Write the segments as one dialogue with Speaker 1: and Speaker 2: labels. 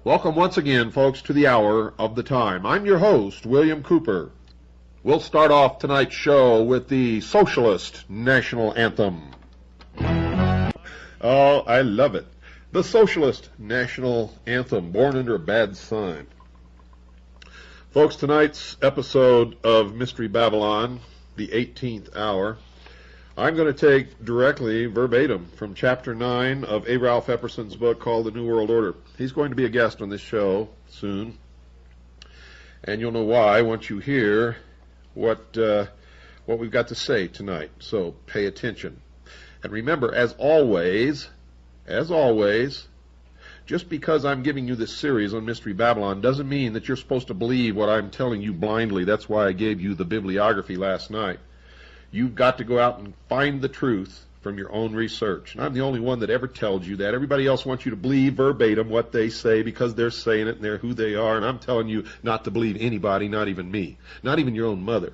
Speaker 1: Welcome once again, folks, to the Hour of the Time. I'm your host, William Cooper. We'll start off tonight's show with the Socialist National Anthem. Oh, I love it. The Socialist National Anthem, born under a bad sign. Folks, tonight's episode of Mystery Babylon, the 18th hour, I'm going to take directly, verbatim, from Chapter 9 of A. Ralph Epperson's book called The New World Order. He's going to be a guest on this show soon, and you'll know why once you hear what we've got to say tonight. So pay attention. And remember, as always, just because I'm giving you this series on Mystery Babylon doesn't mean that you're supposed to believe what I'm telling you blindly. That's why I gave you the bibliography last night. You've got to go out and find the truth from your own research. And I'm the only one that ever tells you that. Everybody else wants you to believe verbatim what they say because they're saying it and they're who they are. And I'm telling you not to believe anybody, not even me, not even your own mother,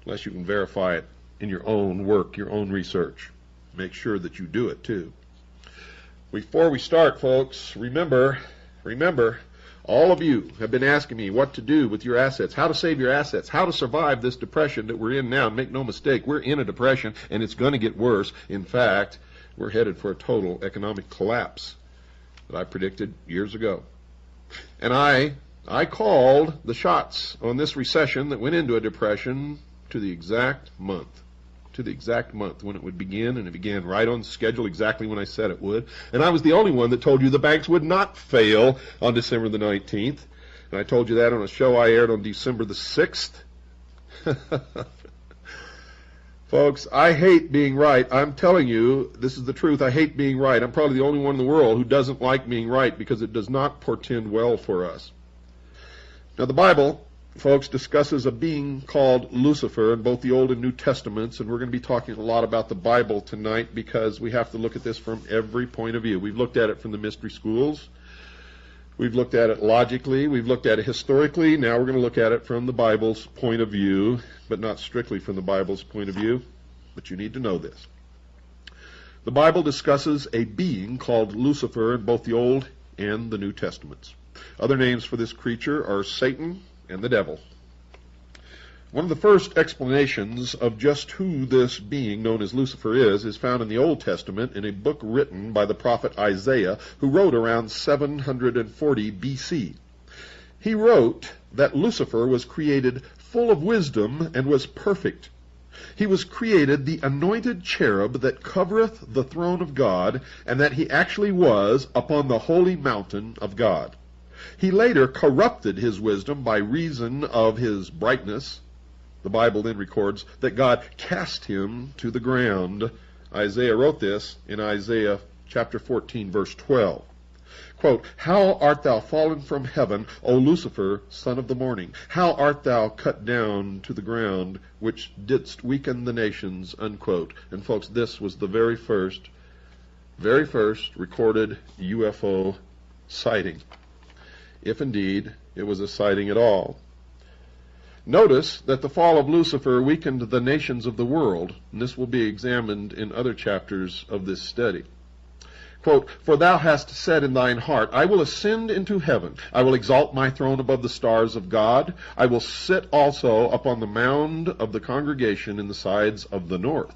Speaker 1: unless you can verify it in your own work, your own research. Make sure that you do it too. Before we start, folks, remember, all of you have been asking me what to do with your assets, how to save your assets, how to survive this depression that we're in now. And make no mistake, we're in a depression, and it's going to get worse. In fact, we're headed for a total economic collapse that I predicted years ago. And I called the shots on this recession that went into a depression to the exact month when it would begin, and it began right on schedule exactly when I said it would. And I was the only one that told you the banks would not fail on December the 19th. And I told you that on a show I aired on December the 6th. Folks, I hate being right. I'm telling you, this is the truth. I hate being right. I'm probably the only one in the world who doesn't like being right because it does not portend well for us. Now, the Bible, folks, discusses a being called Lucifer in both the Old and New Testaments, and we're going to be talking a lot about the Bible tonight because we have to look at this from every point of view. We've looked at it from the mystery schools. We've looked at it logically. We've looked at it historically. Now we're going to look at it from the Bible's point of view, but not strictly from the Bible's point of view. But you need to know this. The Bible discusses a being called Lucifer in both the Old and the New Testaments. Other names for this creature are Satan and the devil. One of the first explanations of just who this being known as Lucifer is found in the Old Testament in a book written by the prophet Isaiah, who wrote around 740 BC. He wrote that Lucifer was created full of wisdom and was perfect. He was created the anointed cherub that covereth the throne of God, and that he actually was upon the holy mountain of God. He later corrupted his wisdom by reason of his brightness. The Bible then records that God cast him to the ground. Isaiah wrote this in Isaiah chapter 14, verse 12. Quote, "How art thou fallen from heaven, O Lucifer, son of the morning? How art thou cut down to the ground, which didst weaken the nations?" Unquote. And folks, this was the very first recorded UFO sighting, if indeed it was a sighting at all. Notice that the fall of Lucifer weakened the nations of the world, and this will be examined in other chapters of this study. Quote, "For thou hast said in thine heart, I will ascend into heaven. I will exalt my throne above the stars of God. I will sit also upon the mound of the congregation in the sides of the north.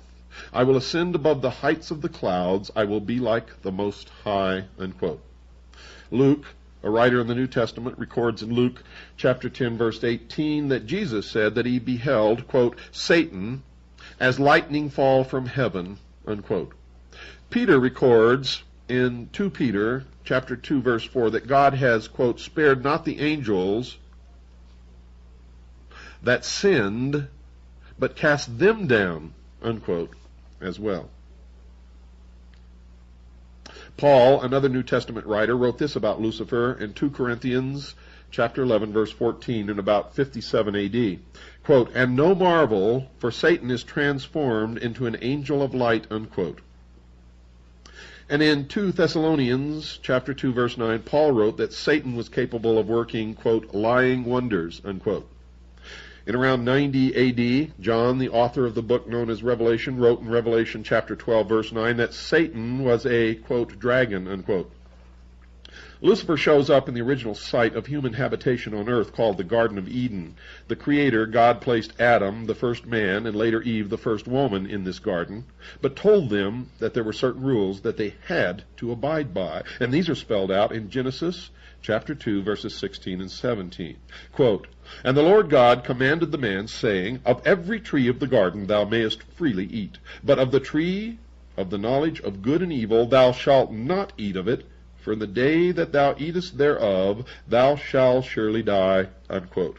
Speaker 1: I will ascend above the heights of the clouds. I will be like the Most High." Unquote. Luke A writer in the New Testament records in Luke chapter 10, verse 18, that Jesus said that he beheld, quote, Satan as lightning fall from heaven, unquote. Peter records in 2 Peter chapter 2, verse 4, that God has, quote, spared not the angels that sinned, but cast them down, unquote, as well. Paul, another New Testament writer, wrote this about Lucifer in 2 Corinthians chapter 11, verse 14, in about 57 A.D. Quote, and no marvel, for Satan is transformed into an angel of light, unquote. And in 2 Thessalonians chapter 2, verse 9, Paul wrote that Satan was capable of working, quote, lying wonders, unquote. In around 90 A.D., John, the author of the book known as Revelation, wrote in Revelation chapter 12, verse 9, that Satan was a, quote, dragon, unquote. Lucifer shows up in the original site of human habitation on earth called the Garden of Eden. The Creator, God, placed Adam, the first man, and later Eve, the first woman, in this garden, but told them that there were certain rules that they had to abide by. And these are spelled out in Genesis chapter 2, verses 16 and 17. Quote, and the Lord God commanded the man, saying, of every tree of the garden thou mayest freely eat, but of the tree of the knowledge of good and evil thou shalt not eat of it, for in the day that thou eatest thereof thou shalt surely die, unquote.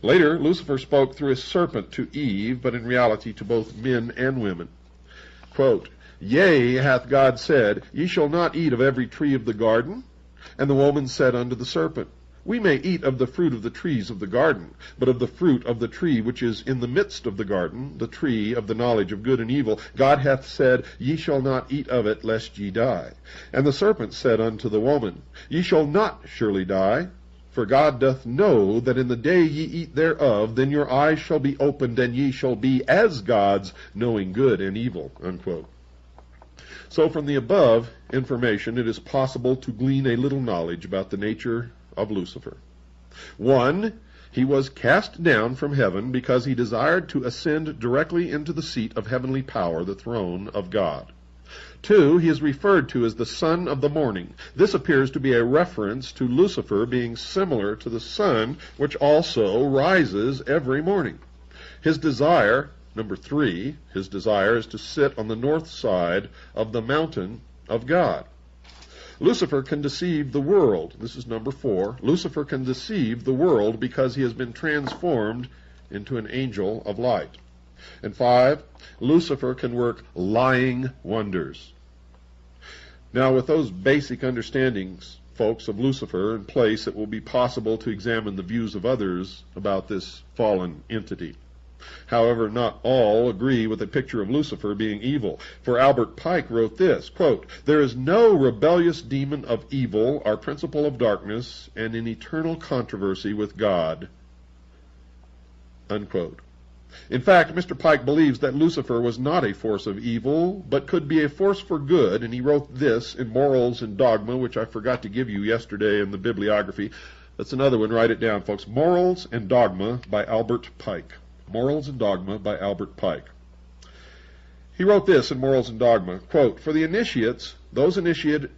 Speaker 1: Later, Lucifer spoke through a serpent to Eve, but in reality to both men and women. Quote, yea, hath God said, ye shall not eat of every tree of the garden? And the woman said unto the serpent, we may eat of the fruit of the trees of the garden, but of the fruit of the tree which is in the midst of the garden, the tree of the knowledge of good and evil, God hath said, ye shall not eat of it, lest ye die. And the serpent said unto the woman, ye shall not surely die, for God doth know that in the day ye eat thereof, then your eyes shall be opened, and ye shall be as gods, knowing good and evil, unquote. So from the above information, it is possible to glean a little knowledge about the nature of Lucifer. 1, he was cast down from heaven because he desired to ascend directly into the seat of heavenly power, the throne of God. 2, he is referred to as the son of the morning. This appears to be a reference to Lucifer being similar to the sun, which also rises every morning. His desire, number 3, his desire is to sit on the north side of the mountain of God. Lucifer can deceive the world. This is number 4. Lucifer can deceive the world because he has been transformed into an angel of light. And 5, Lucifer can work lying wonders. Now, with those basic understandings, folks, of Lucifer in place, it will be possible to examine the views of others about this fallen entity. However, not all agree with the picture of Lucifer being evil. For Albert Pike wrote this, quote, there is no rebellious demon of evil, our principle of darkness, and in eternal controversy with God, unquote. In fact, Mr. Pike believes that Lucifer was not a force of evil, but could be a force for good, and he wrote this in Morals and Dogma, which I forgot to give you yesterday in the bibliography. That's another one, write it down, folks. Morals and Dogma by Albert Pike. Morals and Dogma by Albert Pike. He wrote this in Morals and Dogma, quote, for the initiates, those initiated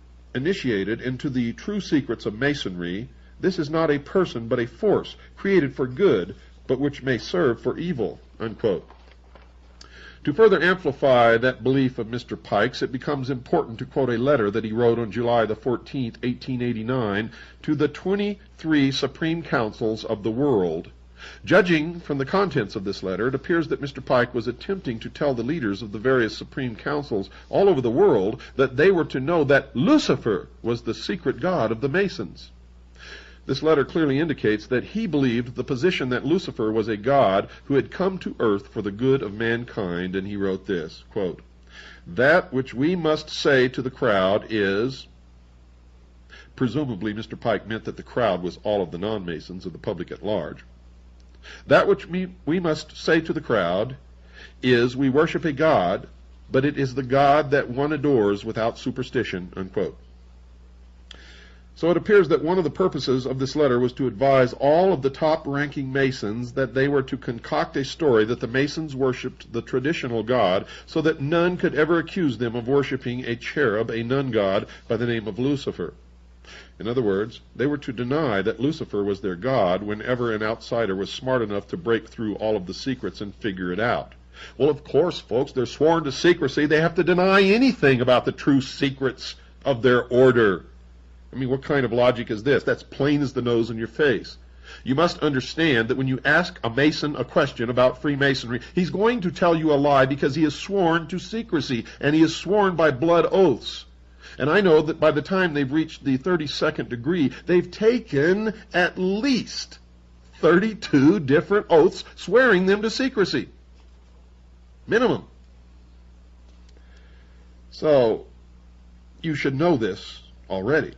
Speaker 1: into the true secrets of Masonry, this is not a person but a force, created for good, but which may serve for evil, unquote. To further amplify that belief of Mr. Pike's, it becomes important to quote a letter that he wrote on July the 14th, 1889, to the 23 Supreme Councils of the world. Judging from the contents of this letter, it appears that Mr. Pike was attempting to tell the leaders of the various Supreme Councils all over the world that they were to know that Lucifer was the secret god of the Masons. This letter clearly indicates that he believed the position that Lucifer was a god who had come to earth for the good of mankind, and he wrote this, quote, that which we must say to the crowd is, presumably Mr. Pike meant that the crowd was all of the non-Masons and the public at large, that which we must say to the crowd is, we worship a God, but it is the God that one adores without superstition, unquote. So it appears that one of the purposes of this letter was to advise all of the top-ranking Masons that they were to concoct a story that the Masons worshipped the traditional God, so that none could ever accuse them of worshiping a cherub, a nun god, by the name of Lucifer. In other words, they were to deny that Lucifer was their God whenever an outsider was smart enough to break through all of the secrets and figure it out. Well, of course, folks, they're sworn to secrecy. They have to deny anything about the true secrets of their order. I mean, what kind of logic is this? That's plain as the nose on your face. You must understand that when you ask a Mason a question about Freemasonry, he's going to tell you a lie because he is sworn to secrecy, and he is sworn by blood oaths. And I know that by the time they've reached the 32nd degree, they've taken at least 32 different oaths swearing them to secrecy. Minimum. So, you should know this already.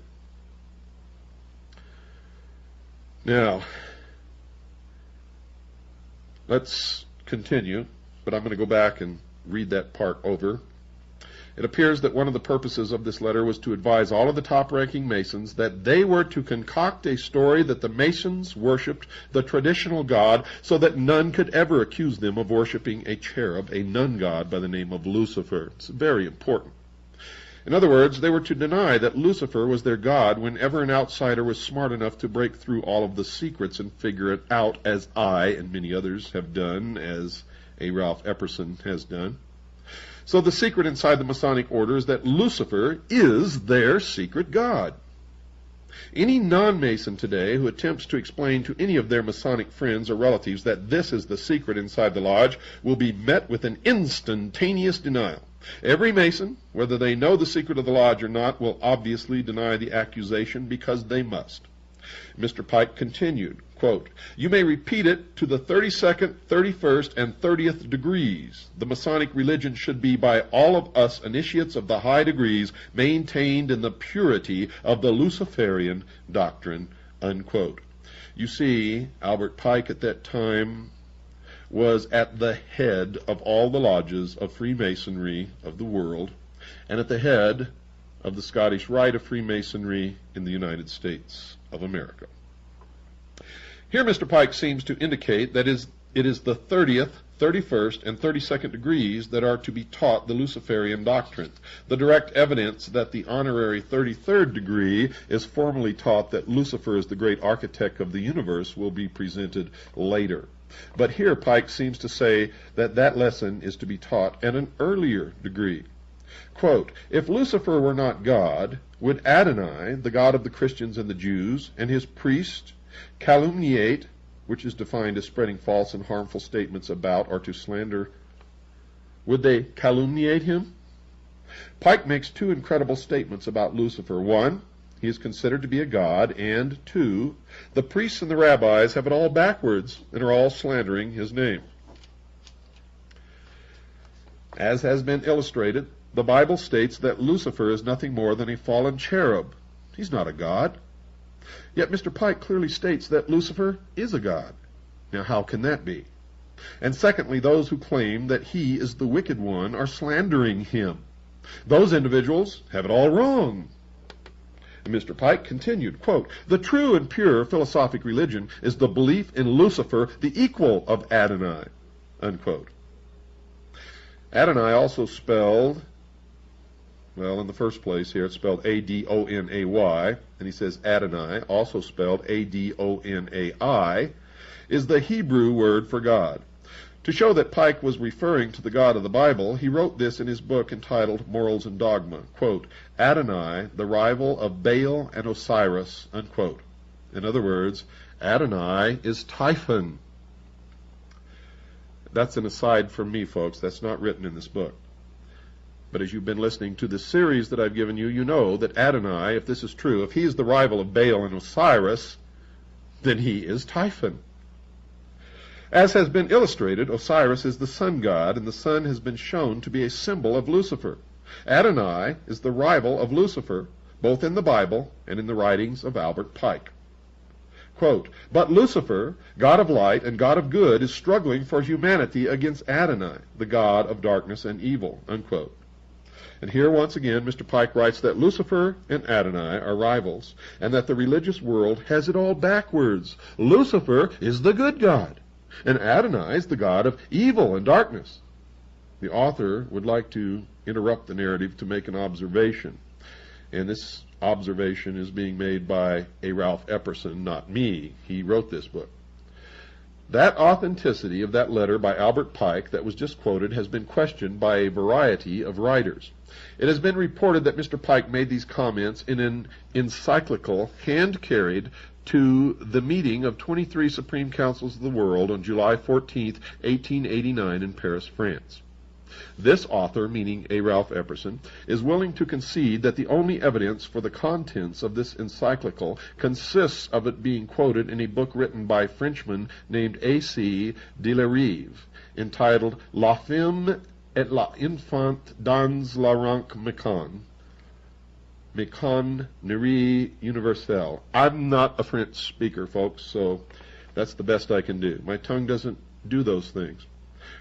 Speaker 1: Now, let's continue, but I'm going to go back and read that part over. It appears that one of the purposes of this letter was to advise all of the top-ranking Masons that they were to concoct a story that the Masons worshipped the traditional God so that none could ever accuse them of worshiping a cherub, a nun god by the name of Lucifer. It's very important. In other words, they were to deny that Lucifer was their God whenever an outsider was smart enough to break through all of the secrets and figure it out, as I and many others have done, as a Ralph Epperson has done. So the secret inside the Masonic order is that Lucifer is their secret God. Any non-Mason today who attempts to explain to any of their Masonic friends or relatives that this is the secret inside the lodge will be met with an instantaneous denial. Every Mason, whether they know the secret of the lodge or not, will obviously deny the accusation because they must. Mr. Pike continued, quote, "You may repeat it to the 32nd, 31st, and 30th degrees. The Masonic religion should be by all of us initiates of the high degrees maintained in the purity of the Luciferian doctrine," unquote. You see, Albert Pike at that time was at the head of all the lodges of Freemasonry of the world, and at the head of the Scottish Rite of Freemasonry in the United States of America. Here Mr. Pike seems to indicate that it is the 30th, 31st, and 32nd degrees that are to be taught the Luciferian doctrine. The direct evidence that the honorary 33rd degree is formally taught that Lucifer is the great architect of the universe will be presented later. But here Pike seems to say that that lesson is to be taught at an earlier degree. Quote, "If Lucifer were not God, would Adonai, the God of the Christians and the Jews, and his priest calumniate," which is defined as spreading false and harmful statements about or to slander, would they calumniate him? Pike makes two incredible statements about Lucifer. One, he is considered to be a god, and two, the priests and the rabbis have it all backwards and are all slandering his name. As has been illustrated, the Bible states that Lucifer is nothing more than a fallen cherub. He's not a god. Yet Mr. Pike clearly states that Lucifer is a god. Now, how can that be? And secondly, those who claim that he is the wicked one are slandering him. Those individuals have it all wrong. And Mr. Pike continued, quote, "The true and pure philosophic religion is the belief in Lucifer, the equal of Adonai," unquote. Adonai also spelled, well, in the first place here it's spelled A-D-O-N-A-Y, and he says Adonai, also spelled A-D-O-N-A-I, is the Hebrew word for God. To show that Pike was referring to the God of the Bible, he wrote this in his book entitled Morals and Dogma, quote, "Adonai, the rival of Baal and Osiris," unquote. In other words, Adonai is Typhon. That's an aside from me, folks. That's not written in this book. But as you've been listening to this series that I've given you, you know that Adonai, if this is true, if he is the rival of Baal and Osiris, then he is Typhon. As has been illustrated, Osiris is the sun god, and the sun has been shown to be a symbol of Lucifer. Adonai is the rival of Lucifer, both in the Bible and in the writings of Albert Pike. Quote, "But Lucifer, God of light and God of good, is struggling for humanity against Adonai, the God of darkness and evil," unquote. And here once again Mr. Pike writes that Lucifer and Adonai are rivals, and that the religious world has it all backwards. Lucifer is the good God, and Adonai is the God of evil and darkness. The author would like to interrupt the narrative to make an observation. And this observation is being made by a Ralph Epperson, not me. He wrote this book. That authenticity of that letter by Albert Pike that was just quoted has been questioned by a variety of writers. It has been reported that Mr. Pike made these comments in an encyclical hand-carried to the meeting of 23 Supreme Councils of the World on July 14, 1889 in Paris, France. This author, meaning A. Ralph Epperson, is willing to concede that the only evidence for the contents of this encyclical consists of it being quoted in a book written by a Frenchman named A.C. de la Rive, entitled La Femme et l'Enfant dans la ranque Mécannerie Universelle. I'm not a French speaker, folks, so that's the best I can do. My tongue doesn't do those things.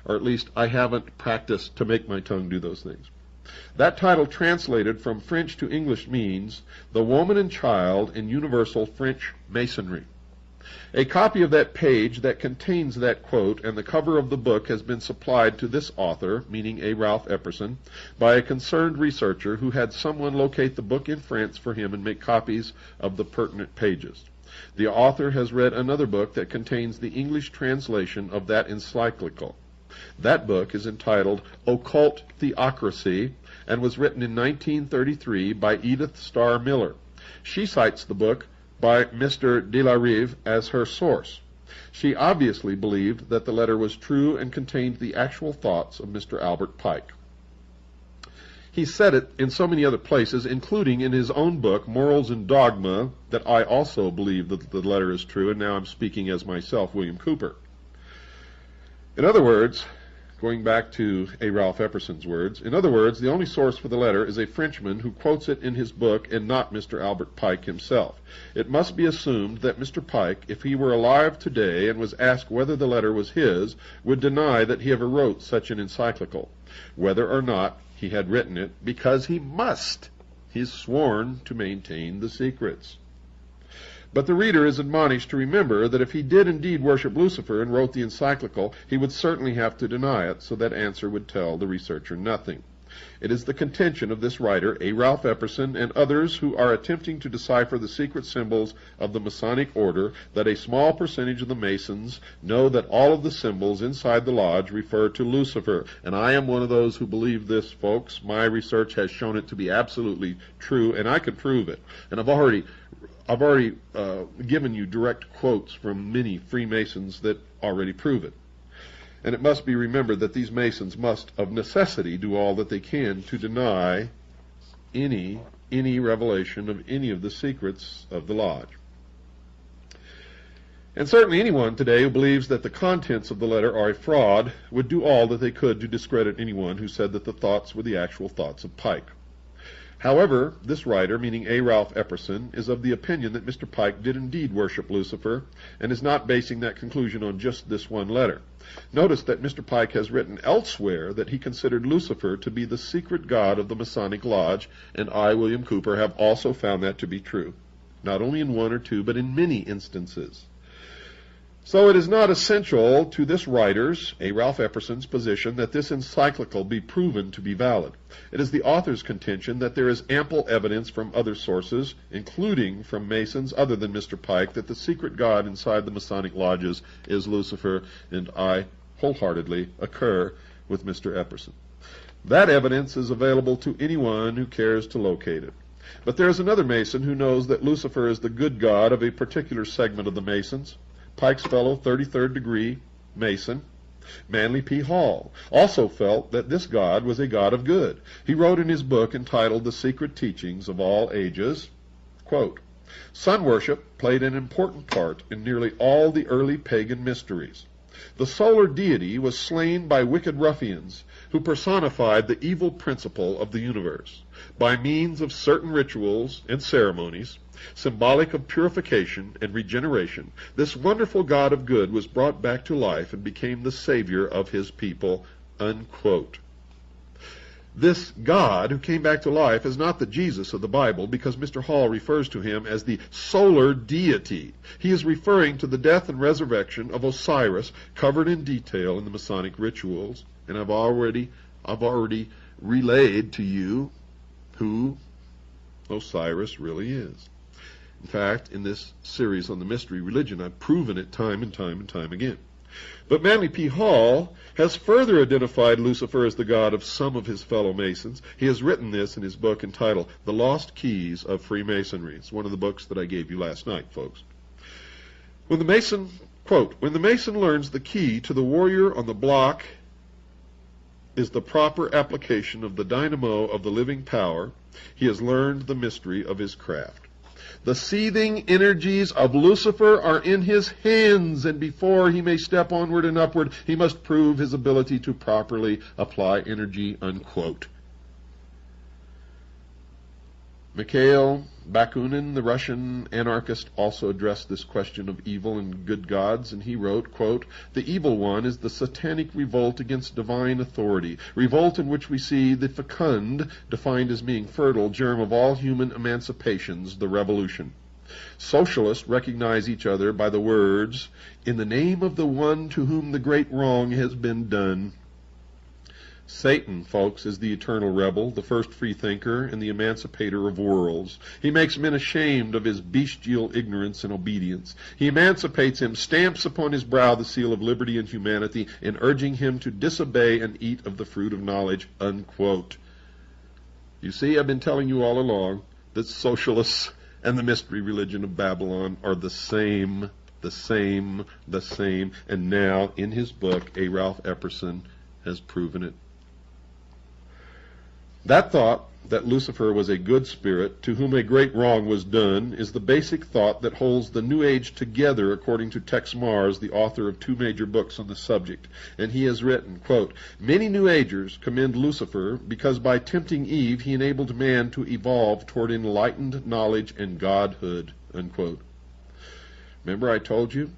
Speaker 1: Or at least I haven't practiced to make my tongue do those things. That title translated from French to English means The Woman and Child in Universal French Masonry. A copy of that page that contains that quote and the cover of the book has been supplied to this author, meaning A. Ralph Epperson, by a concerned researcher who had someone locate the book in France for him and make copies of the pertinent pages. The author has read another book that contains the English translation of that encyclical. That book is entitled Occult Theocracy and was written in 1933 by Edith Starr Miller. She cites the book by Mr. de la Rive as her source. She obviously believed that the letter was true and contained the actual thoughts of Mr. Albert Pike. He said it in so many other places, including in his own book, Morals and Dogma, that I also believe that the letter is true, and now I'm speaking as myself, William Cooper. In other words, going back to A. Ralph Epperson's words, in other words, the only source for the letter is a Frenchman who quotes it in his book and not Mr. Albert Pike himself. It must be assumed that Mr. Pike, if he were alive today and was asked whether the letter was his, would deny that he ever wrote such an encyclical, whether or not he had written it, because he must. He's sworn to maintain the secrets. But the reader is admonished to remember that if he did indeed worship Lucifer and wrote the encyclical, he would certainly have to deny it, so that answer would tell the researcher nothing. It is the contention of this writer, A. Ralph Epperson, and others who are attempting to decipher the secret symbols of the Masonic order that a small percentage of the Masons know that all of the symbols inside the lodge refer to Lucifer. And I am one of those who believe this, folks. My research has shown it to be absolutely true, and I can prove it. And I've already given you direct quotes from many Freemasons that already prove it. And it must be remembered that these Masons must, of necessity, do all that they can to deny any revelation of any of the secrets of the lodge. And certainly anyone today who believes that the contents of the letter are a fraud would do all that they could to discredit anyone who said that the thoughts were the actual thoughts of Pike. However, this writer, meaning A. Ralph Epperson, is of the opinion that Mr. Pike did indeed worship Lucifer, and is not basing that conclusion on just this one letter. Notice that Mr. Pike has written elsewhere that he considered Lucifer to be the secret god of the Masonic Lodge, and I, William Cooper, have also found that to be true, not only in one or two, but in many instances. So it is not essential to this writer's, A. Ralph Epperson's, position that this encyclical be proven to be valid. It is the author's contention that there is ample evidence from other sources, including from Masons other than Mr. Pike, that the secret god inside the Masonic lodges is Lucifer, and I wholeheartedly concur with Mr. Epperson. That evidence is available to anyone who cares to locate it. But there is another Mason who knows that Lucifer is the good god of a particular segment of the Masons. Pike's fellow 33rd degree Mason, Manly P. Hall, also felt that this God was a God of good. He wrote in his book entitled The Secret Teachings of All Ages, quote, "Sun worship played an important part in nearly all the early pagan mysteries. The solar deity was slain by wicked ruffians who personified the evil principle of the universe. By means of certain rituals and ceremonies, symbolic of purification and regeneration, this wonderful God of good was brought back to life and became the savior of his people," unquote. This God who came back to life is not the Jesus of the Bible, because Mr. Hall refers to him as the solar deity. He is referring to the death and resurrection of Osiris, covered in detail in the Masonic rituals, and I've already relayed to you who Osiris really is. In fact, in this series on the mystery religion, I've proven it time and time and time again. But Manly P. Hall has further identified Lucifer as the god of some of his fellow Masons. He has written this in his book entitled The Lost Keys of Freemasonry. It's one of the books that I gave you last night, folks. When the Mason, quote, when the Mason learns the key to the warrior on the block is the proper application of the dynamo of the living power, he has learned the mystery of his craft. The seething energies of Lucifer are in his hands, and before he may step onward and upward, he must prove his ability to properly apply energy, unquote. Mikhail Bakunin, the Russian anarchist, also addressed this question of evil and good gods, and he wrote, quote, the evil one is the satanic revolt against divine authority, revolt in which we see the fecund, defined as being fertile, germ of all human emancipations, the revolution. Socialists recognize each other by the words, in the name of the one to whom the great wrong has been done. Satan, folks, is the eternal rebel, the first freethinker, and the emancipator of worlds. He makes men ashamed of his bestial ignorance and obedience. He emancipates him, stamps upon his brow the seal of liberty and humanity, in urging him to disobey and eat of the fruit of knowledge, unquote. You see, I've been telling you all along that socialists and the mystery religion of Babylon are the same, and now, in his book, A. Ralph Epperson has proven it. That thought, that Lucifer was a good spirit to whom a great wrong was done, is the basic thought that holds the New Age together, according to Tex Mars, the author of 2 major books on the subject. And he has written, quote, many New Agers commend Lucifer because by tempting Eve he enabled man to evolve toward enlightened knowledge and godhood, unquote. Remember I told you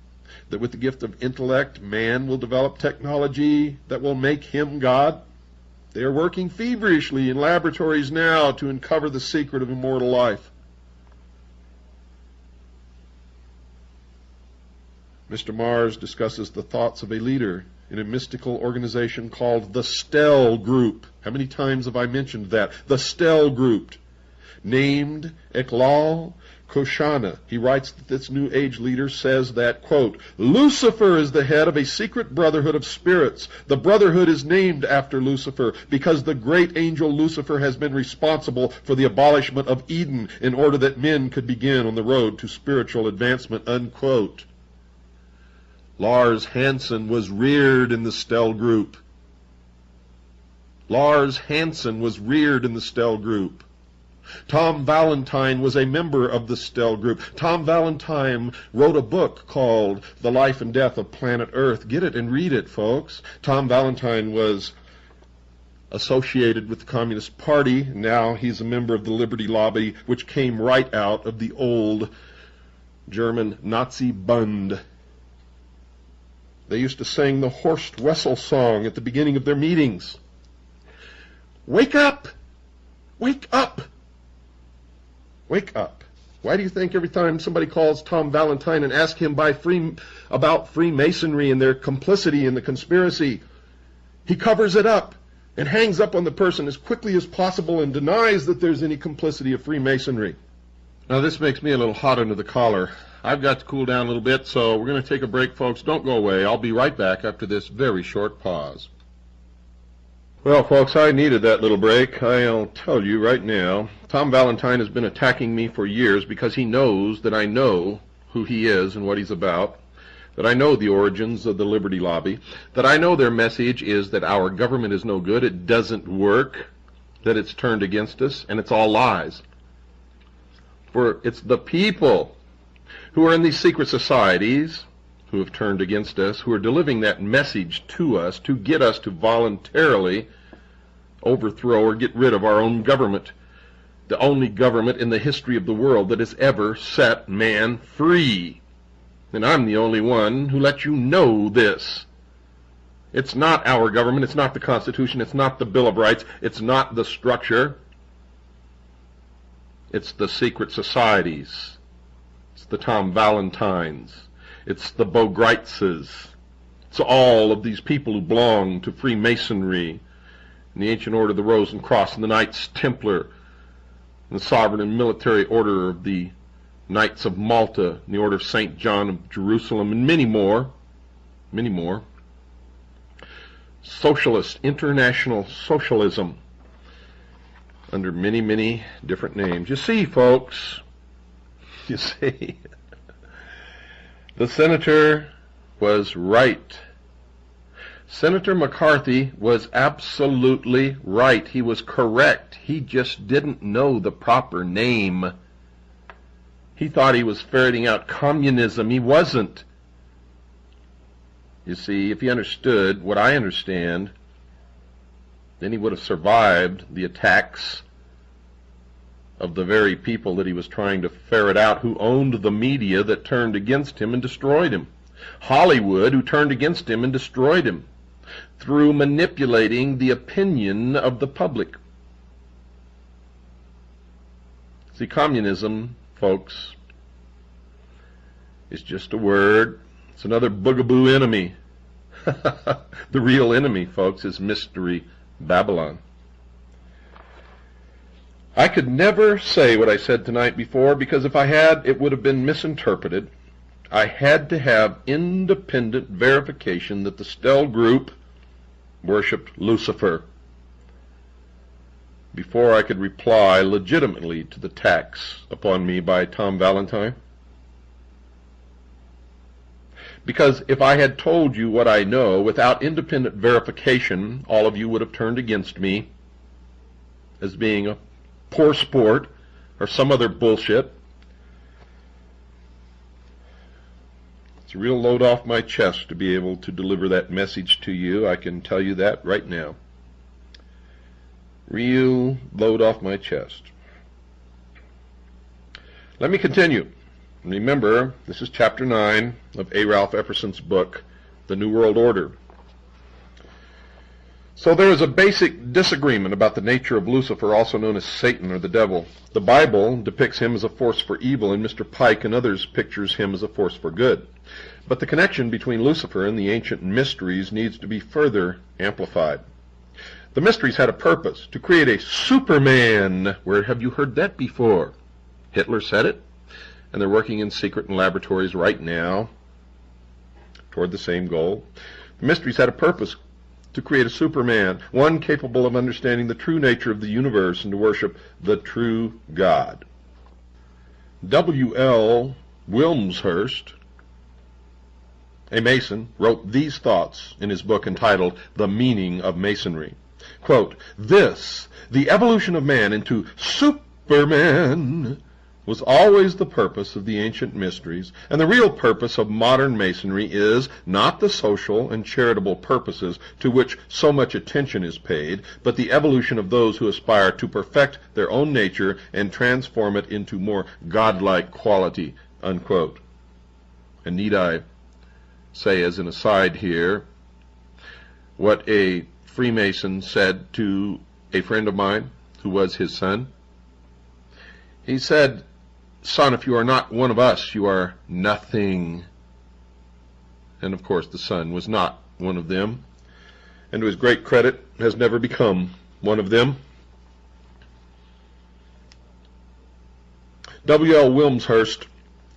Speaker 1: that with the gift of intellect, man will develop technology that will make him God? They are working feverishly in laboratories now to uncover the secret of immortal life. Mr. Mars discusses the thoughts of a leader in a mystical organization called the Stell Group. How many times have I mentioned that? The Stell Group. Named Eklal Koshana. He writes that this New Age leader says that, quote, Lucifer is the head of a secret brotherhood of spirits. The brotherhood is named after Lucifer because the great angel Lucifer has been responsible for the abolishment of Eden in order that men could begin on the road to spiritual advancement, unquote. Lars Hansen was reared in the Stell Group. Lars Hansen was reared in the Stell Group. Tom Valentine was a member of the Stell Group. Tom Valentine wrote a book called The Life and Death of Planet Earth. Get it and read it, folks. Tom Valentine was associated with the Communist Party. Now he's a member of the Liberty Lobby, which came right out of the old German Nazi Bund. They used to sing the Horst Wessel song at the beginning of their meetings. Wake up! Wake up! Wake up. Why do you think every time somebody calls Tom Valentine and asks him about Freemasonry and their complicity in the conspiracy, he covers it up and hangs up on the person as quickly as possible and denies that there's any complicity of Freemasonry? Now this makes me a little hot under the collar. I've got to cool down a little bit, so we're going to take a break, folks. Don't go away. I'll be right back after this very short pause. Well, folks, I needed that little break. I'll tell you right now, Tom Valentine has been attacking me for years because he knows that I know who he is and what he's about, that I know the origins of the Liberty Lobby, that I know their message is that our government is no good, it doesn't work, that it's turned against us, and it's all lies. For it's the people who are in these secret societies who have turned against us, who are delivering that message to us to get us to voluntarily overthrow or get rid of our own government, the only government in the history of the world that has ever set man free. And I'm the only one who lets you know this. It's not our government, it's not the Constitution, it's not the Bill of Rights, it's not the structure. It's the secret societies. It's the Tom Valentines. It's the Bogreitzes. It's all of these people who belong to Freemasonry and the Ancient Order of the Rose and Cross and the Knights Templar the Sovereign and Military Order of the Knights of Malta, and the Order of St. John of Jerusalem, and many more. Many more. Socialist, international socialism, under many, many different names. You see, folks, you see, the senator was right. Senator McCarthy was absolutely right. He was correct. He just didn't know the proper name. He thought he was ferreting out communism. He wasn't. You see, if he understood what I understand, then he would have survived the attacks of the very people that he was trying to ferret out, who owned the media that turned against him and destroyed him. Hollywood, who turned against him and destroyed him through manipulating the opinion of the public. See, communism, folks, is just a word. It's another boogaboo enemy. The real enemy, folks, is Mystery Babylon. I could never say what I said tonight before, because if I had, it would have been misinterpreted. I had to have independent verification that the Stell group worshipped Lucifer before I could reply legitimately to the attacks upon me by Tom Valentine. Because if I had told you what I know without independent verification, all of you would have turned against me as being a poor sport or some other bullshit. It's a real load off my chest to be able to deliver that message to you. I can tell you that right now. Real load off my chest. Let me continue. Remember, this is chapter 9 of A. Ralph Epperson's book, The New World Order. So there is a basic disagreement about the nature of Lucifer, also known as Satan or the devil. The Bible depicts him as a force for evil, and Mr. Pike and others pictures him as a force for good. But the connection between Lucifer and the ancient mysteries needs to be further amplified. The mysteries had a purpose, to create a Superman. Where have you heard that before? Hitler said it. And they're working in secret in laboratories right now toward the same goal. The mysteries had a purpose, to create a Superman, one capable of understanding the true nature of the universe and to worship the true God. W.L. Wilmshurst, a Mason, wrote these thoughts in his book entitled The Meaning of Masonry. Quote, "This, the evolution of man into Superman, was always the purpose of the ancient mysteries, and the real purpose of modern Masonry is not the social and charitable purposes to which so much attention is paid, but the evolution of those who aspire to perfect their own nature and transform it into more godlike quality," unquote. And need I say as an aside here, what a Freemason said to a friend of mine who was his son? He said, "Son, if you are not one of us, you are nothing." And of course the son was not one of them, and to his great credit has never become one of them. W.L. Wilmshurst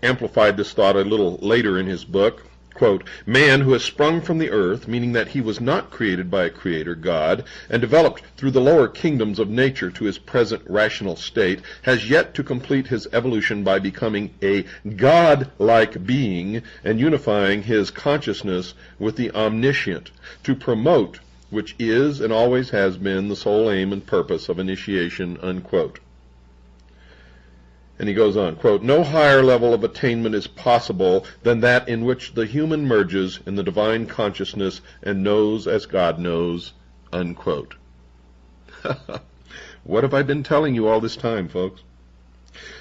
Speaker 1: amplified this thought a little later in his book. Quote, "Man who has sprung from the earth, meaning that he was not created by a creator, God, and developed through the lower kingdoms of nature to his present rational state, has yet to complete his evolution by becoming a God-like being and unifying his consciousness with the omniscient, to promote which is and always has been the sole aim and purpose of initiation," unquote. And he goes on, quote, "No higher level of attainment is possible than that in which the human merges in the divine consciousness and knows as God knows," unquote. What have I been telling you all this time, folks?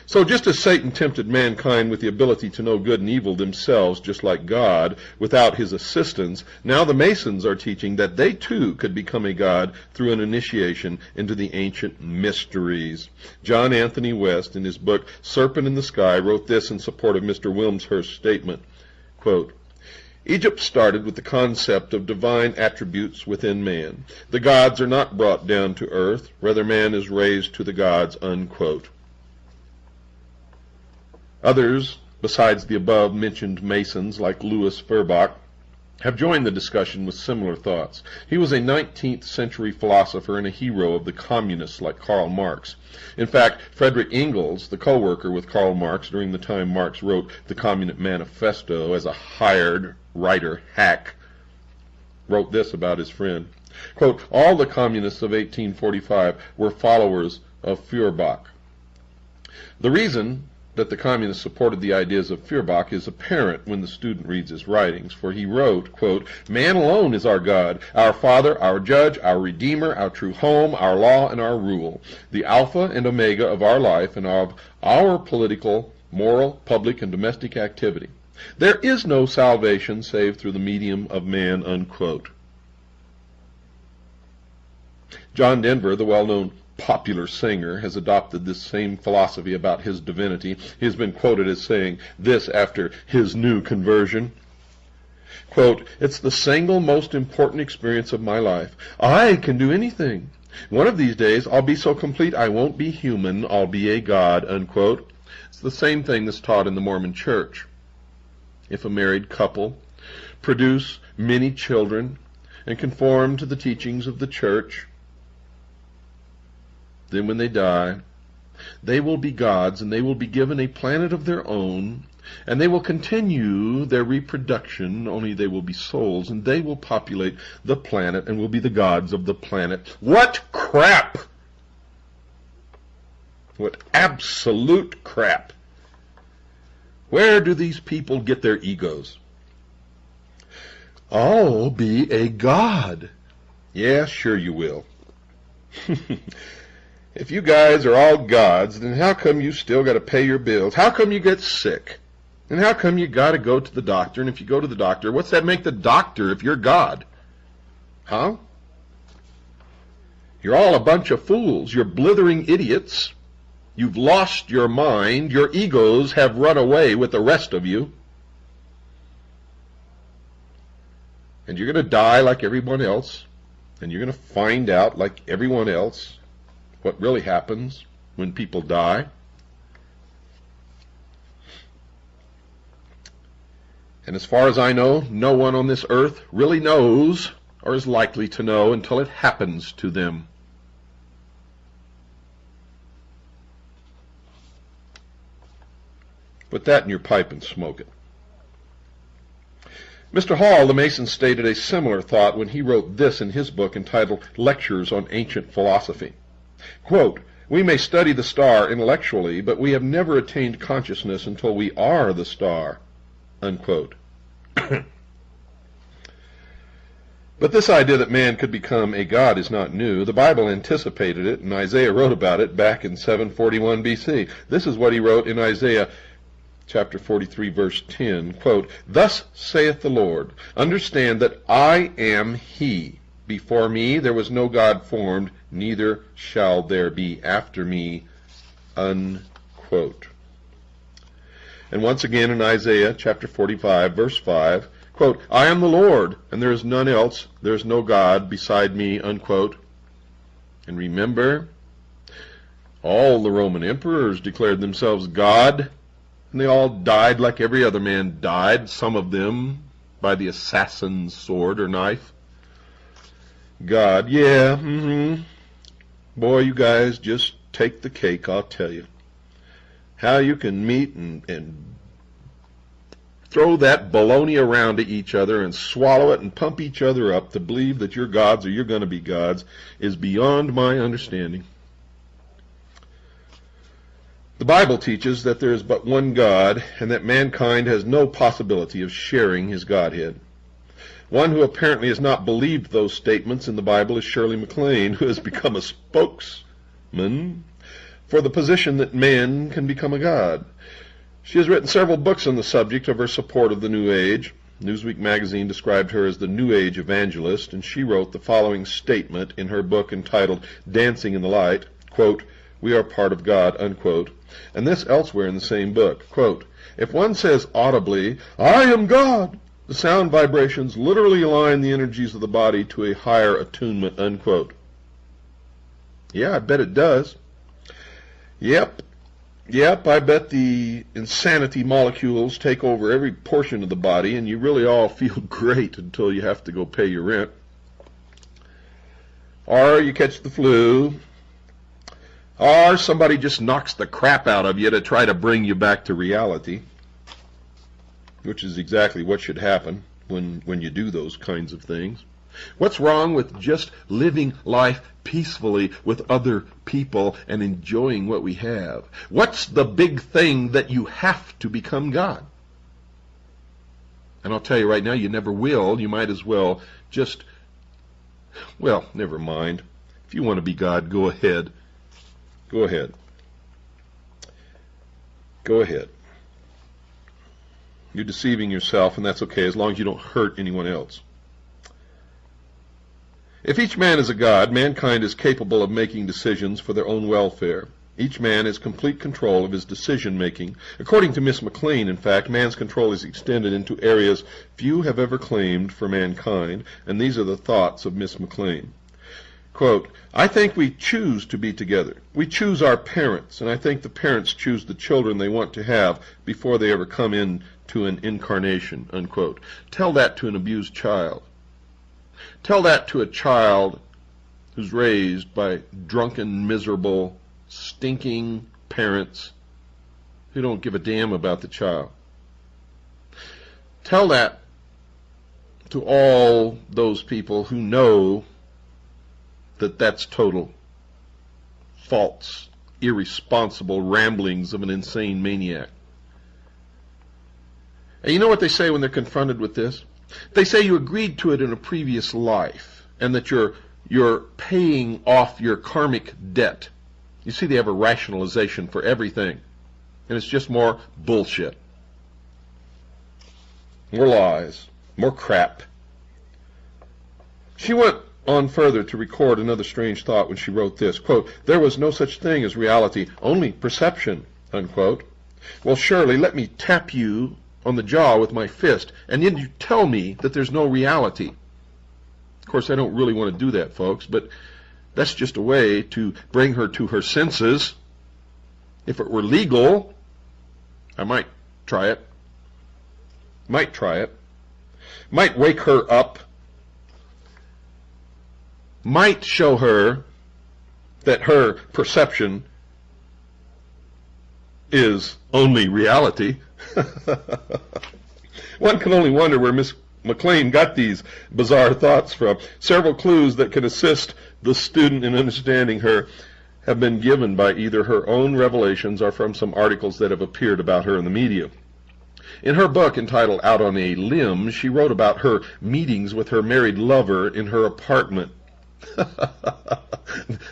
Speaker 1: So just as Satan tempted mankind with the ability to know good and evil themselves, just like God, without his assistance, now the Masons are teaching that they too could become a God through an initiation into the ancient mysteries. John Anthony West, in his book Serpent in the Sky, wrote this in support of Mr. Wilmshurst's statement, quote, "Egypt started with the concept of divine attributes within man. The gods are not brought down to earth, rather man is raised to the gods," unquote. Others, besides the above-mentioned Masons like Louis Feuerbach, have joined the discussion with similar thoughts. He was a 19th century philosopher and a hero of the communists like Karl Marx. In fact, Friedrich Engels, the co-worker with Karl Marx during the time Marx wrote the Communist Manifesto as a hired writer hack, wrote this about his friend. Quote, all the communists of 1845 were followers of Feuerbach. The reason that the communists supported the ideas of Feuerbach is apparent when the student reads his writings, for he wrote, quote, man alone is our God, our Father, our Judge, our Redeemer, our true home, our law, and our rule, the Alpha and Omega of our life and of our political, moral, public, and domestic activity. There is no salvation save through the medium of man, unquote. John Denver, the well-known popular singer, has adopted this same philosophy about his divinity. He has been quoted as saying this after his new conversion. Quote, it's the single most important experience of my life. I can do anything. One of these days I'll be so complete I won't be human, I'll be a god, unquote. It's the same thing that's taught in the Mormon Church. If a married couple produce many children and conform to the teachings of the church, then when they die, they will be gods, and they will be given a planet of their own, and they will continue their reproduction, only they will be souls, and they will populate the planet and will be the gods of the planet. What crap! What absolute crap! Where do these people get their egos? I'll be a god. Yeah, sure you will. If you guys are all gods, then how come you still got to pay your bills? How come you get sick? And how come you got to go to the doctor? And if you go to the doctor, what's that make the doctor if you're God? Huh? You're all a bunch of fools. You're blithering idiots. You've lost your mind. Your egos have run away with the rest of you. And you're going to die like everyone else. And you're going to find out, like everyone else, what really happens when people die. And as far as I know, no one on this earth really knows or is likely to know until it happens to them. Put that in your pipe and smoke it. Mr. Hall, the Mason, stated a similar thought when he wrote this in his book entitled Lectures on Ancient Philosophy. Quote, we may study the star intellectually, but we have never attained consciousness until we are the star, unquote. But this idea that man could become a god is not new. The Bible anticipated it, and Isaiah wrote about it back in 741 BC. This is what he wrote in Isaiah chapter 43, verse 10, quote, thus saith the Lord, understand that I am he. Before me there was no God formed, neither shall there be after me, unquote. And once again in Isaiah chapter 45, verse 5, quote, I am the Lord, and there is none else, there is no God beside me, unquote. And remember, all the Roman emperors declared themselves God, and they all died like every other man died, some of them by the assassin's sword or knife. God, yeah, boy, you guys just take the cake, I'll tell you. How you can meet and throw that baloney around to each other and swallow it and pump each other up to believe that you're gods or you're going to be gods is beyond my understanding. The Bible teaches that there is but one God and that mankind has no possibility of sharing his Godhead. One who apparently has not believed those statements in the Bible is Shirley MacLaine, who has become a spokesman for the position that man can become a god. She has written several books on the subject of her support of the New Age. Newsweek magazine described her as the New Age evangelist, and she wrote the following statement in her book entitled Dancing in the Light, quote, we are part of God, unquote, and this elsewhere in the same book, quote, if one says audibly, I am God, the sound vibrations literally align the energies of the body to a higher attunement, unquote. Yeah, I bet it does. Yep. Yep, I bet the insanity molecules take over every portion of the body, and you really all feel great until you have to go pay your rent. Or you catch the flu. Or somebody just knocks the crap out of you to try to bring you back to reality, which is exactly what should happen when you do those kinds of things. What's wrong with just living life peacefully with other people and enjoying what we have? What's the big thing that you have to become God? And I'll tell you right now, you never will. You might as well just, well, never mind. If you want to be God, go ahead. Go ahead. Go ahead. You're deceiving yourself, and that's okay as long as you don't hurt anyone else. If each man is a god, mankind is capable of making decisions for their own welfare. Each man has complete control of his decision-making. According to Miss McLean, in fact, man's control is extended into areas few have ever claimed for mankind, and these are the thoughts of Miss McLean. Quote, I think we choose to be together. We choose our parents, and I think the parents choose the children they want to have before they ever come into an incarnation, unquote. Tell that to an abused child. Tell that to a child who's raised by drunken, miserable, stinking parents who don't give a damn about the child. Tell that to all those people who know that that's total, false, irresponsible ramblings of an insane maniac. And you know what they say when they're confronted with this? They say you agreed to it in a previous life, and that you're paying off your karmic debt. You see, they have a rationalization for everything, and it's just more bullshit. More lies, more crap. She went on further to record another strange thought when she wrote this, quote, there was no such thing as reality, only perception, unquote. Well, surely let me tap you on the jaw with my fist, and then you tell me that there's no reality. Of course, I don't really want to do that, folks, but that's just a way to bring her to her senses. If it were legal, I might try it. Might try it. Might wake her up. Might show her that her perception is only reality. One can only wonder where Miss McLean got these bizarre thoughts from. Several clues that can assist the student in understanding her have been given by either her own revelations or from some articles that have appeared about her in the media. In her book entitled Out on a Limb, she wrote about her meetings with her married lover in her apartment.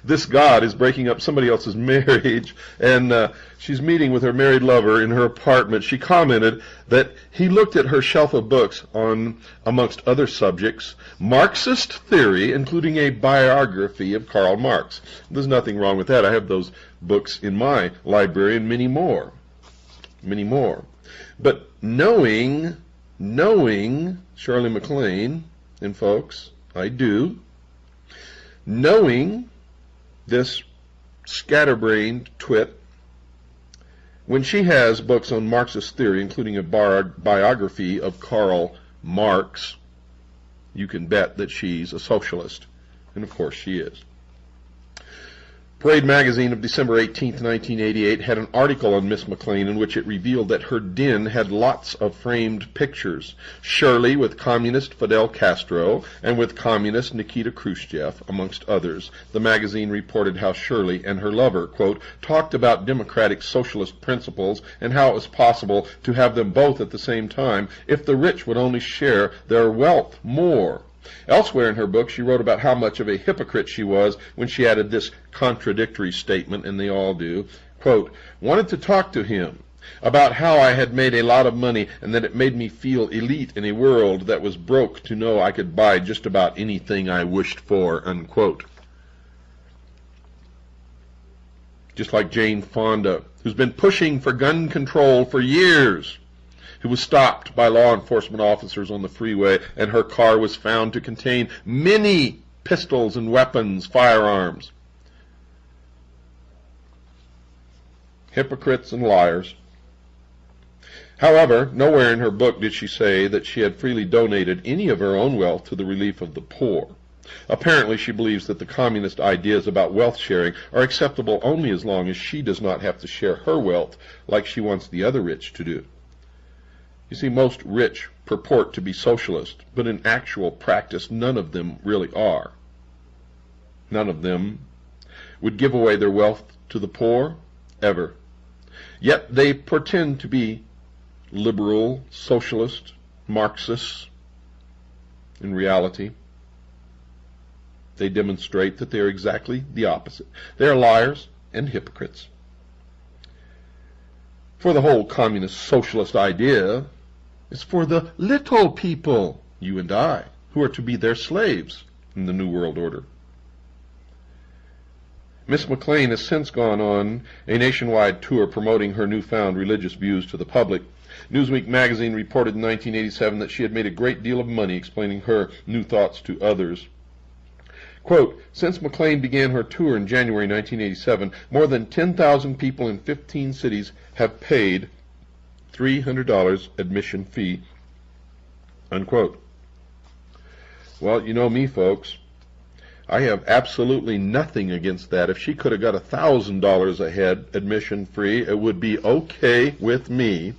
Speaker 1: This God is breaking up somebody else's marriage, and she's meeting with her married lover in her apartment. She commented that he looked at her shelf of books on, amongst other subjects, Marxist theory, including a biography of Karl Marx. There's nothing wrong with that. I have those books in my library and many more. Many more. But knowing Shirley MacLaine, and folks, I do, knowing this scatterbrained twit, when she has books on Marxist theory, including a biography of Karl Marx, you can bet that she's a socialist. And of course she is. Parade magazine of December 18, 1988 had an article on Miss McLean in which it revealed that her den had lots of framed pictures. Shirley with communist Fidel Castro and with communist Nikita Khrushchev, amongst others. The magazine reported how Shirley and her lover, quote, talked about democratic socialist principles and how it was possible to have them both at the same time if the rich would only share their wealth more. Elsewhere in her book, she wrote about how much of a hypocrite she was when she added this contradictory statement, and they all do, quote, wanted to talk to him about how I had made a lot of money and that it made me feel elite in a world that was broke to know I could buy just about anything I wished for, unquote. Just like Jane Fonda, who's been pushing for gun control for years, who was stopped by law enforcement officers on the freeway, and her car was found to contain many pistols and weapons, firearms. hypocrites and liars. However, nowhere in her book did she say that she had freely donated any of her own wealth to the relief of the poor. Apparently, she believes that the communist ideas about wealth sharing are acceptable only as long as she does not have to share her wealth like she wants the other rich to do. You see, most rich purport to be socialist, but in actual practice, none of them really are. None of them would give away their wealth to the poor, ever. Yet they pretend to be liberal, socialist, Marxists. In reality, they demonstrate that they are exactly the opposite. They are liars and hypocrites. For the whole communist socialist idea is for the little people, you and I, who are to be their slaves in the New World Order. Miss McLean has since gone on a nationwide tour promoting her newfound religious views to the public. Newsweek magazine reported in 1987 that she had made a great deal of money explaining her new thoughts to others. Quote, since McLean began her tour in January 1987, more than 10,000 people in 15 cities have paid $300 admission fee, unquote. Well, you know me, folks. I have absolutely nothing against that. If she could have got $1,000 a head admission free, it would be okay with me.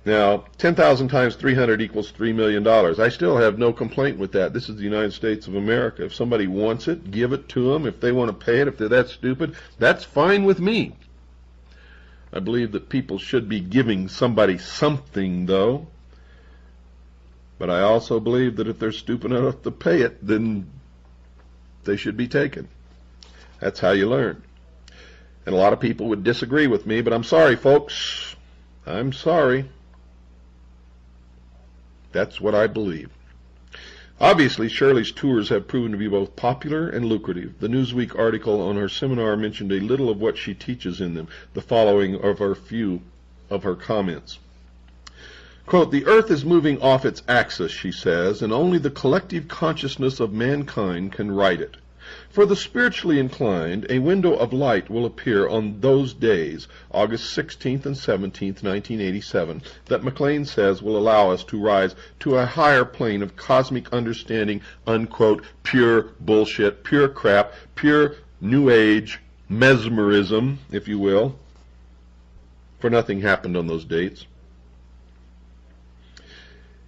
Speaker 1: Now, 10,000 times 300 equals $3 million. I still have no complaint with that. This is the United States of America. If somebody wants it, give it to them. If they want to pay it, if they're that stupid, that's fine with me. I believe that people should be giving somebody something, though. But I also believe that if they're stupid enough to pay it, then they should be taken. That's how you learn. And a lot of people would disagree with me, but I'm sorry, folks. I'm sorry. That's what I believe. Obviously, Shirley's tours have proven to be both popular and lucrative. The Newsweek article on her seminar mentioned a little of what she teaches in them. The following are a few of her comments. Quote, the earth is moving off its axis, she says, and only the collective consciousness of mankind can right it. For the spiritually inclined, a window of light will appear on those days, August 16th and 17th, 1987, that McLean says will allow us to rise to a higher plane of cosmic understanding, unquote, pure bullshit, pure crap, pure New Age mesmerism, if you will, for nothing happened on those dates.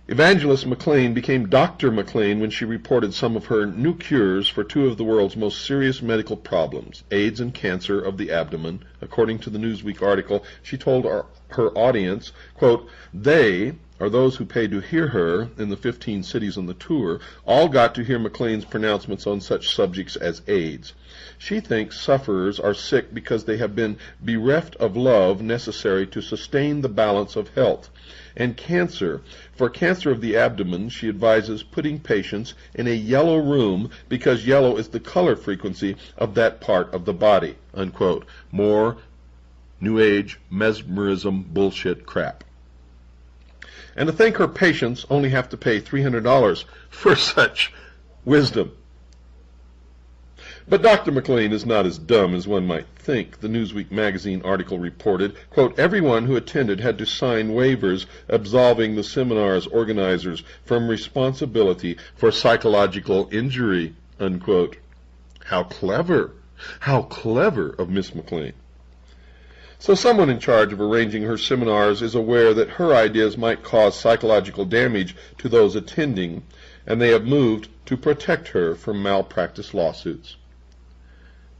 Speaker 1: Evangelist McLean became Dr. McLean when she reported some of her new cures for two of the world's most serious medical problems, AIDS and cancer of the abdomen. According to the Newsweek article, she told her audience, quote, they, or those who paid to hear her in the 15 cities on the tour, all got to hear McLean's pronouncements on such subjects as AIDS. She thinks sufferers are sick because they have been bereft of love necessary to sustain the balance of health. And cancer. For cancer of the abdomen, she advises putting patients in a yellow room because yellow is the color frequency of that part of the body, unquote. More New Age mesmerism bullshit crap. And to think her patients only have to pay $300 for such wisdom. But Dr. McLean is not as dumb as one might think. The Newsweek magazine article reported, quote, everyone who attended had to sign waivers absolving the seminar's organizers from responsibility for psychological injury, unquote. How clever of Miss McLean. So someone in charge of arranging her seminars is aware that her ideas might cause psychological damage to those attending, and they have moved to protect her from malpractice lawsuits.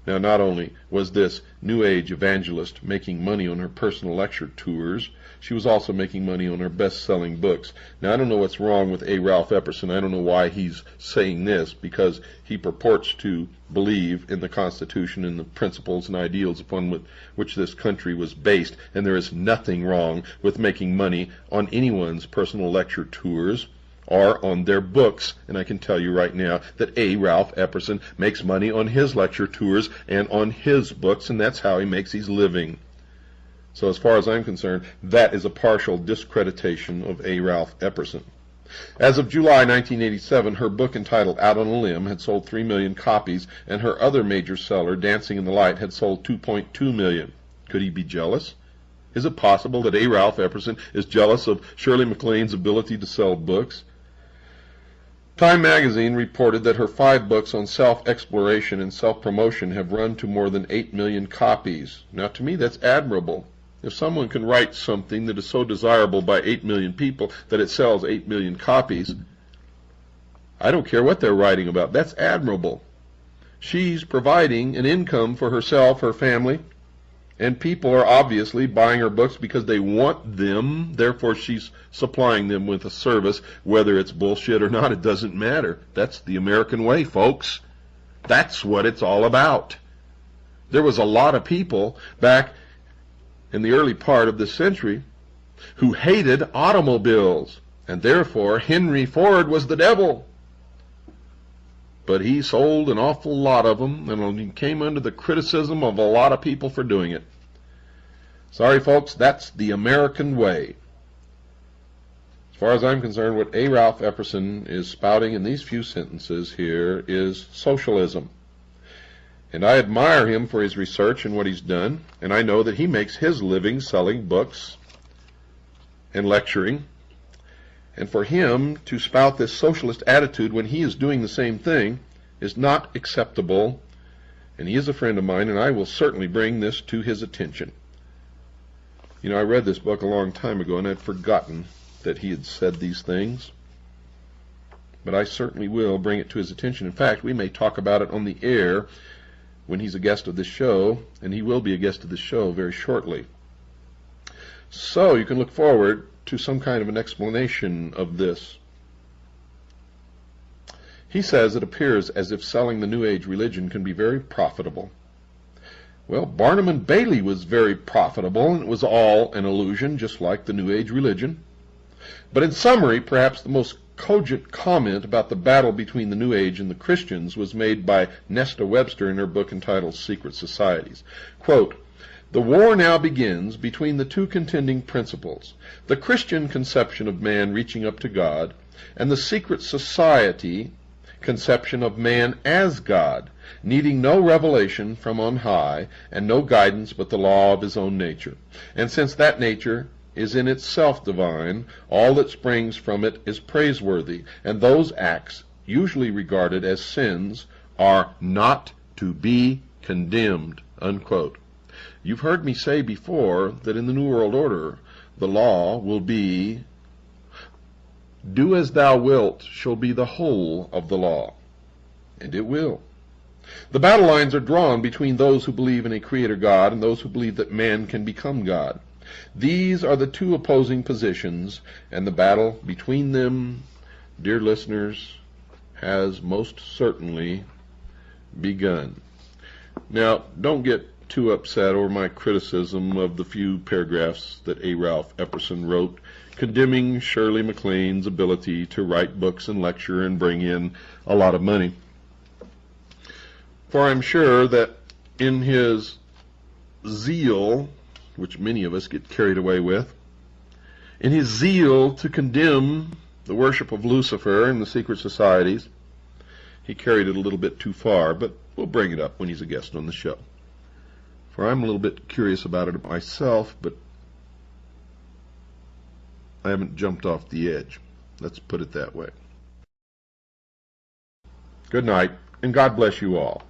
Speaker 1: Now, not only was this New Age evangelist making money on her personal lecture tours, she was also making money on her best-selling books. Now, I don't know what's wrong with A. Ralph Epperson. I don't know why he's saying this, because he purports to believe in the Constitution and the principles and ideals upon which this country was based, and there is nothing wrong with making money on anyone's personal lecture tours or on their books, and I can tell you right now that A. Ralph Epperson makes money on his lecture tours and on his books, and that's how he makes his living. So as far as I'm concerned, that is a partial discreditation of A. Ralph Epperson. As of July 1987, her book entitled Out on a Limb had sold 3 million copies, and her other major seller, Dancing in the Light, had sold 2.2 million. Could he be jealous? Is it possible that A. Ralph Epperson is jealous of Shirley MacLaine's ability to sell books? Time magazine reported that her 5 books on self-exploration and self-promotion have run to more than 8 million copies. Now, to me, that's admirable. If someone can write something that is so desirable by 8 million people that it sells 8 million copies, I don't care what they're writing about. That's admirable. She's providing an income for herself, her family, and people are obviously buying her books because they want them. Therefore, she's supplying them with a service. Whether it's bullshit or not, it doesn't matter. That's the American way, folks. That's what it's all about. There was a lot of people back in the early part of this century who hated automobiles, and therefore Henry Ford was the devil. But he sold an awful lot of them, and he came under the criticism of a lot of people for doing it. Sorry, folks, that's the American way. As far as I'm concerned, what A. Ralph Epperson is spouting in these few sentences here is socialism. And I admire him for his research and what he's done, and I know that he makes his living selling books and lecturing. And for him to spout this socialist attitude when he is doing the same thing is not acceptable. And he is a friend of mine, and I will certainly bring this to his attention. You know, I read this book a long time ago, and I'd forgotten that he had said these things. But I certainly will bring it to his attention. In fact, we may talk about it on the air when he's a guest of this show, and he will be a guest of this show very shortly. So you can look forward to some kind of an explanation of this. He says it appears as if selling the New Age religion can be very profitable. Well, Barnum and Bailey was very profitable, and it was all an illusion, just like the New Age religion. But in summary, perhaps the most cogent comment about the battle between the New Age and the Christians was made by Nesta Webster in her book entitled Secret Societies. Quote, "The war now begins between the two contending principles, the Christian conception of man reaching up to God, and the secret society conception of man as God, needing no revelation from on high, and no guidance but the law of his own nature. And since that nature is in itself divine, all that springs from it is praiseworthy, and those acts, usually regarded as sins, are not to be condemned." Unquote. You've heard me say before that in the New World Order, the law will be, "Do as thou wilt" shall be the whole of the law. And it will. The battle lines are drawn between those who believe in a creator God and those who believe that man can become God. These are the two opposing positions, and the battle between them, dear listeners, has most certainly begun. Now, don't get too upset over my criticism of the few paragraphs that A. Ralph Epperson wrote condemning Shirley MacLaine's ability to write books and lecture and bring in a lot of money. For I'm sure that in his zeal, which many of us get carried away with, in his zeal to condemn the worship of Lucifer and the secret societies, he carried it a little bit too far, but we'll bring it up when he's a guest on the show. For I'm a little bit curious about it myself, but I haven't jumped off the edge. Let's put it that way. Good night, and God bless you all.